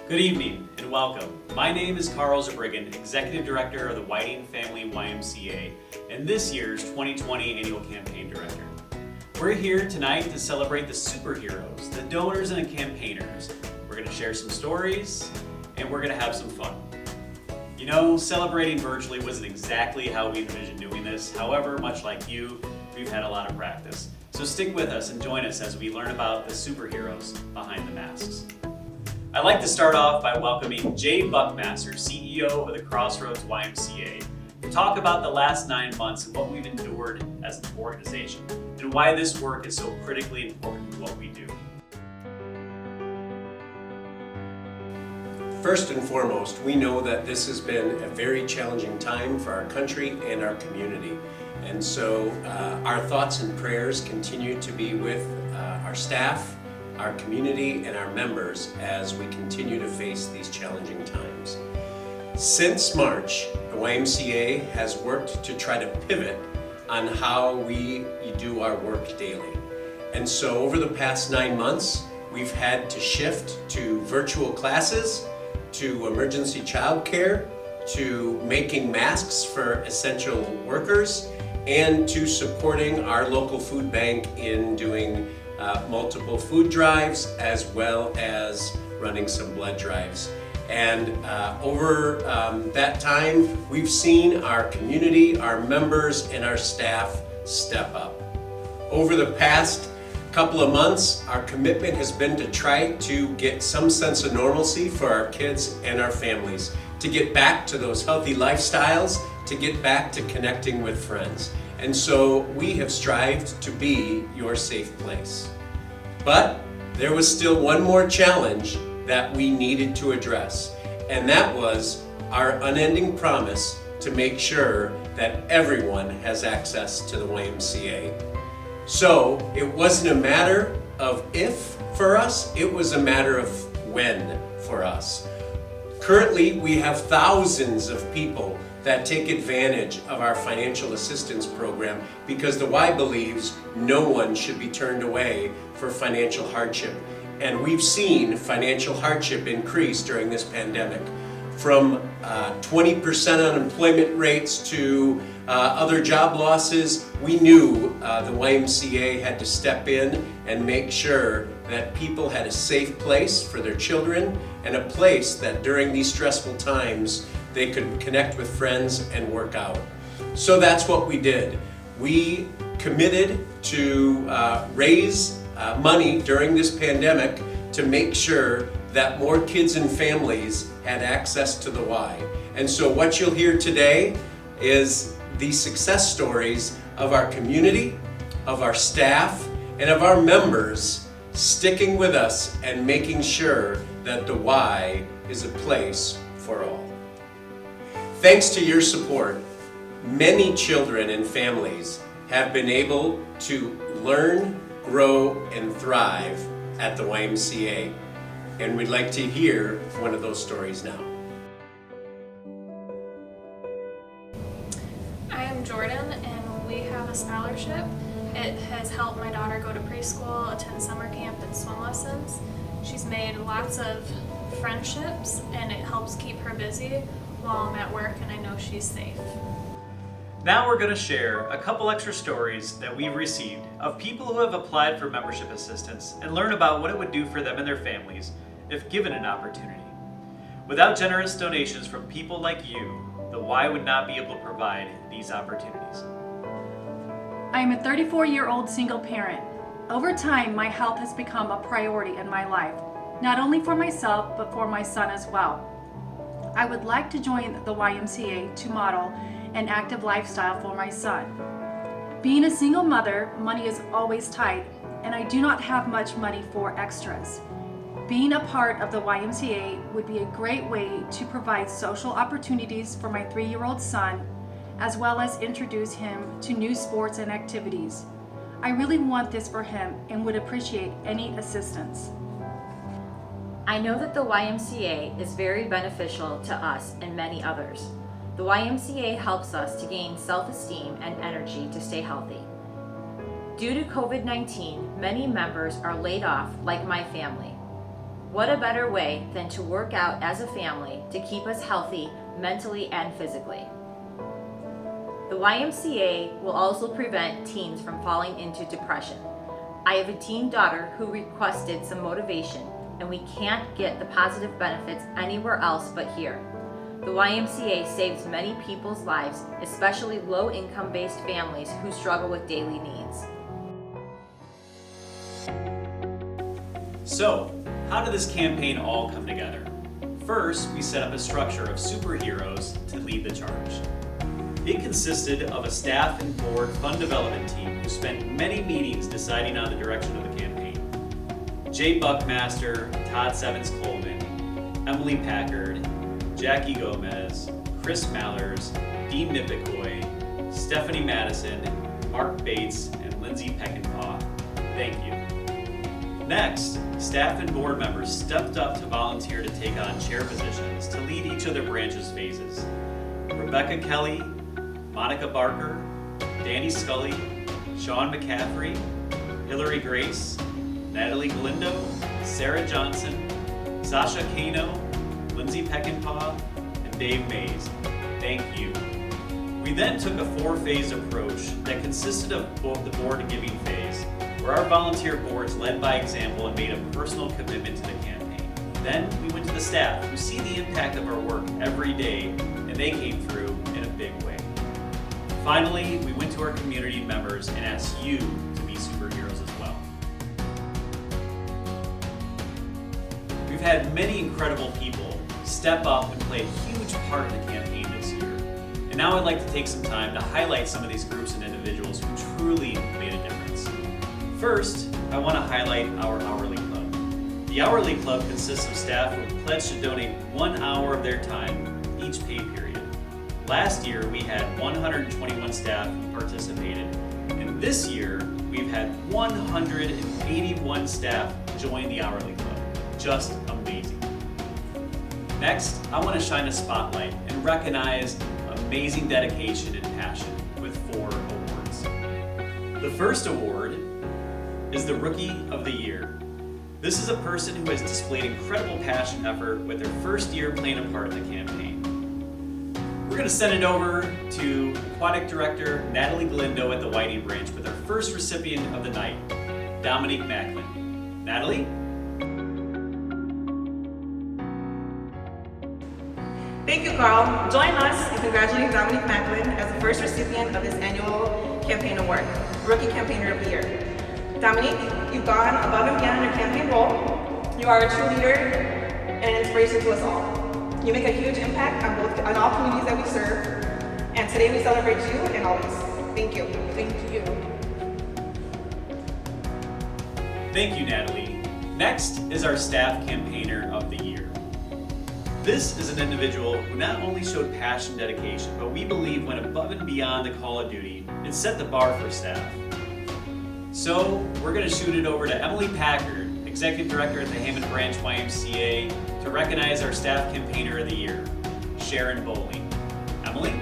Good evening and welcome. My name is Carl Zabriggan, Executive Director of the Whiting Family YMCA and this year's 2020 Annual Campaign Director. We're here tonight to celebrate the superheroes, the donors and the campaigners. We're going to share some stories and we're going to have some fun. You know, celebrating virtually wasn't exactly how we envisioned doing this. However, much like you, we've had a lot of practice. So stick with us and join us as we learn about the superheroes behind the masks. I'd like to start off by welcoming Jay Buckmaster, CEO of the Crossroads YMCA, to talk about the last 9 months and what we've endured as an organization and why this work is so critically important to what we do. First and foremost, we know that this has been a very challenging time for our country and our community. And so our thoughts and prayers continue to be with our staff, our community, and our members as we continue to face these challenging times. Since March, the YMCA has worked to try to pivot on how we do our work daily. And so over the past 9 months, we've had to shift to virtual classes, to emergency childcare, to making masks for essential workers, and to supporting our local food bank in doing multiple food drives as well as running some blood drives. And over that time, we've seen our community, our members, and our staff step up. Over the past couple of months, our commitment has been to try to get some sense of normalcy for our kids and our families, to get back to those healthy lifestyles, to get back to connecting with friends. And so we have strived to be your safe place. But there was still one more challenge that we needed to address, and that was our unending promise to make sure that everyone has access to the YMCA. So it wasn't a matter of if for us, it was a matter of when for us. Currently, we have thousands of people that take advantage of our financial assistance program because the Y believes no one should be turned away for financial hardship. And we've seen financial hardship increase during this pandemic, from 20% unemployment rates to other job losses. We knew the YMCA had to step in and make sure that people had a safe place for their children and a place that during these stressful times they could connect with friends and work out. So that's what we did. We committed to raise money during this pandemic to make sure that more kids and families had access to the Y. And so what you'll hear today is the success stories of our community, of our staff, and of our members sticking with us and making sure that the Y is a place for all. Thanks to your support, many children and families have been able to learn, grow, and thrive at the YMCA. And we'd like to hear one of those stories now. I am Jordan, and we have a scholarship. It has helped my daughter go to preschool, attend summer camp, and swim lessons. She's made lots of friendships, and it helps keep her busy while I'm at work, and I know she's safe. Now we're going to share a couple extra stories that we've received of people who have applied for membership assistance and learn about what it would do for them and their families if given an opportunity. Without generous donations from people like you, the Y would not be able to provide these opportunities. I am a 34-year-old single parent. Over time, my health has become a priority in my life, not only for myself, but for my son as well. I would like to join the YMCA to model an active lifestyle for my son. Being a single mother, money is always tight, and I do not have much money for extras. Being a part of the YMCA would be a great way to provide social opportunities for my 3-year-old son, as well as introduce him to new sports and activities. I really want this for him and would appreciate any assistance. I know that the YMCA is very beneficial to us and many others. The YMCA helps us to gain self-esteem and energy to stay healthy. Due to COVID-19, many members are laid off, like my family. What a better way than to work out as a family to keep us healthy mentally and physically. The YMCA will also prevent teens from falling into depression. I have a teen daughter who requested some motivation, and we can't get the positive benefits anywhere else but here. The YMCA saves many people's lives, especially low-income based families who struggle with daily needs. So, how did this campaign all come together? First, we set up a structure of superheroes to lead the charge. It consisted of a staff and board fund development team who spent many meetings deciding on the direction of the campaign. Jay Buckmaster, Todd Sevens-Coleman, Emily Packard, Jackie Gomez, Chris Mallers, Dean Nipicoy, Stephanie Madison, Mark Bates, and Lindsay Peckinpah. Thank you. Next, staff and board members stepped up to volunteer to take on chair positions to lead each of their branches' phases. Rebecca Kelly, Monica Barker, Danny Scully, Sean McCaffrey, Hillary Grace, Natalie Galindo, Sarah Johnson, Sasha Kano, Lindsay Peckinpah, and Dave Mays. Thank you. We then took a 4-phase approach that consisted of both the board giving phase, where our volunteer boards led by example and made a personal commitment to the campaign. Then we went to the staff who see the impact of our work every day, and they came through in a big way. Finally, we went to our community members and asked you to be superheroes as well. We've had many incredible people step up and play a huge part in the campaign this year. And now I'd like to take some time to highlight some of these groups and individuals who truly made a difference. First, I want to highlight our Hourly Club. The Hourly Club consists of staff who have pledged to donate 1 hour of their time each pay period. Last year, we had 121 staff who participated, and this year, we've had 181 staff join the Hourly Club. Just amazing. Next, I want to shine a spotlight and recognize amazing dedication and passion with 4 awards. The first award is the Rookie of the Year. This is a person who has displayed incredible passion and effort with their first year playing a part in the campaign. We're going to send it over to Aquatic Director Natalie Galindo at the Whiting Branch with our first recipient of the night, Dominique Macklin. Natalie? Thank you, Carl. Join us in congratulating Dominique Macklin as the first recipient of this annual campaign award, Rookie Campaigner of the Year. Dominique, you've gone above and beyond your campaign role. You are a true leader and an inspiration to us all. You make a huge impact on all communities that we serve, and today we celebrate you and always. Thank you. Thank you. Thank you, Natalie. Next is our Staff Campaigner of the Year. This is an individual who not only showed passion and dedication, but we believe went above and beyond the call of duty and set the bar for staff. So we're going to shoot it over to Emily Packard, Executive Director at the Hammond Branch YMCA, to recognize our Staff Campaigner of the Year, Sharon Bowling. Emily?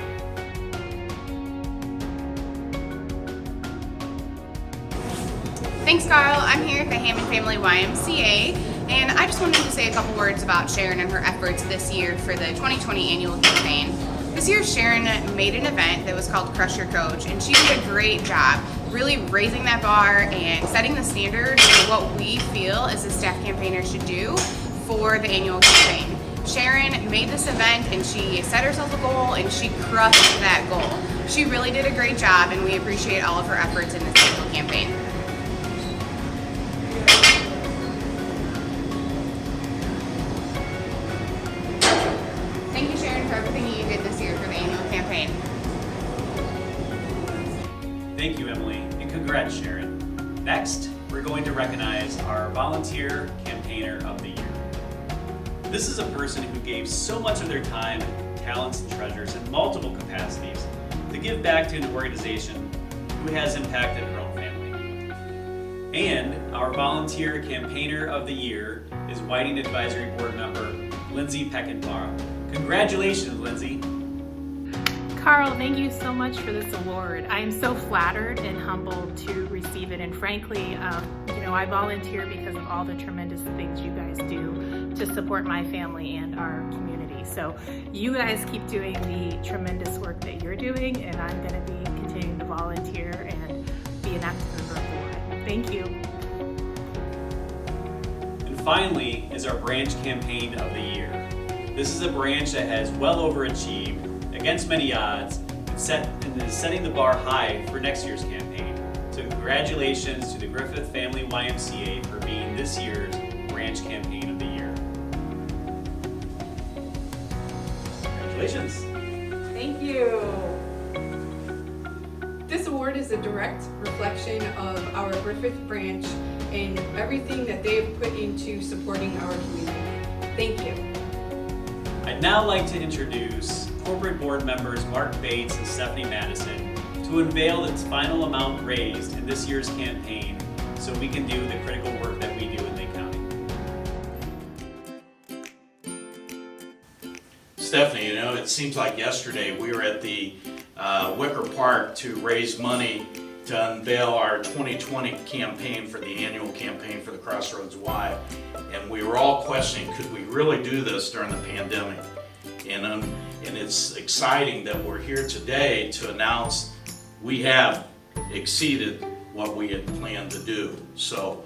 Thanks, Carl. I'm here at the Hammond Family YMCA, and I just wanted to say a couple words about Sharon and her efforts this year for the 2020 annual campaign. This year, Sharon made an event that was called Crush Your Coach, and she did a great job really raising that bar and setting the standard for what we feel as a staff campaigner should do for the annual campaign. Sharon made this event and she set herself a goal and she crushed that goal. She really did a great job and we appreciate all of her efforts in this annual campaign. Thank you, Sharon, for everything you did this year for the annual campaign. Thank you, Emily, and congrats, Sharon. Next, we're going to recognize our Volunteer Campaigner of the Year. This is a person who gave so much of their time, talents, and treasures in multiple capacities to give back to an organization who has impacted her own family. And our Volunteer Campaigner of the Year is Whiting Advisory Board member Lindsay Peckinpah. Congratulations, Lindsay. Carl, thank you so much for this award. I am so flattered and humbled to receive it. And frankly, I volunteer because of all the tremendous things you guys do to support my family and our community. So you guys keep doing the tremendous work that you're doing, and I'm going to be continuing to volunteer and be an active member of the Y. Thank you. And finally is our branch campaign of the year. This is a branch that has well overachieved against many odds and is setting the bar high for next year's campaign. So congratulations to the Griffith Family YMCA for being this year's branch campaign of the year. Congratulations. Thank you. This award is a direct reflection of our Griffith branch and everything that they have put into supporting our community. Thank you. I'd now like to introduce corporate board members Mark Bates and Stephanie Madison to unveil the final amount raised in this year's campaign so we can do the critical work that we do in Lake County. Stephanie, it seems like yesterday we were at the Wicker Park to raise money to unveil our 2020 campaign for the annual campaign for the Crossroads Y. And we were all questioning, could we really do this during the pandemic? And it's exciting that we're here today to announce we have exceeded what we had planned to do. So,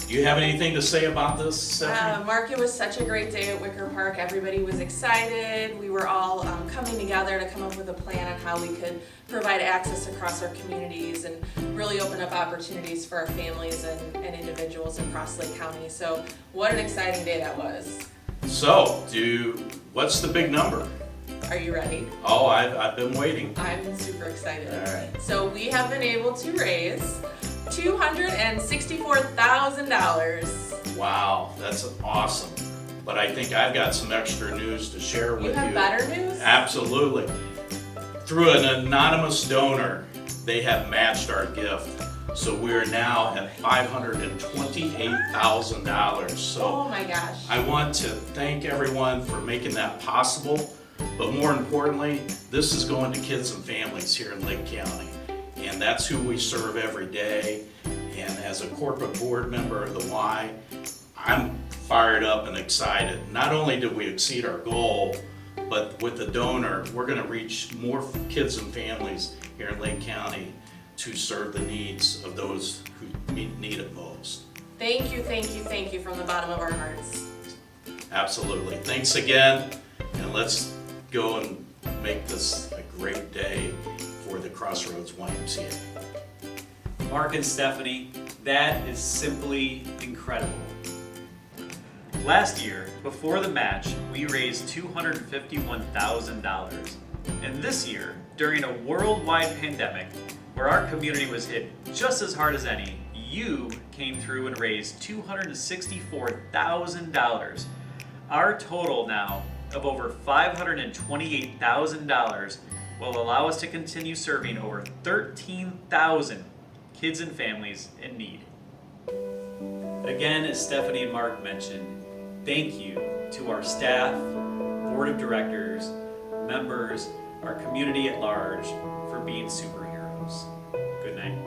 do you have anything to say about this, Stephanie? Mark, it was such a great day at Wicker Park. Everybody was excited. We were all coming together to come up with a plan on how we could provide access across our communities and really open up opportunities for our families and individuals across Lake County. So what an exciting day that was. So, what's the big number? Are you ready? Oh, I've been waiting. I'm super excited. All right. So we have been able to raise $264,000. Wow, that's awesome. But I think I've got some extra news to share with you. You have better news? Absolutely. Through an anonymous donor, they have matched our gift. So we're now at $528,000. So oh my gosh. I want to thank everyone for making that possible. But more importantly, this is going to kids and families here in Lake County. And that's who we serve every day. And as a corporate board member of the Y, I'm fired up and excited. Not only did we exceed our goal, but with the donor, we're going to reach more kids and families here in Lake County to serve the needs of those who need it most. Thank you, thank you, thank you from the bottom of our hearts. Absolutely. Thanks again, and let's go and make this a great day for the Crossroads YMCA. Mark and Stephanie, that is simply incredible. Last year, before the match, we raised $251,000. And this year, during a worldwide pandemic, where our community was hit just as hard as any, you came through and raised $264,000. Our total now of over $528,000 will allow us to continue serving over 13,000 kids and families in need. Again, as Stephanie and Mark mentioned, thank you to our staff, board of directors, members, our community at large for being superheroes. Good night.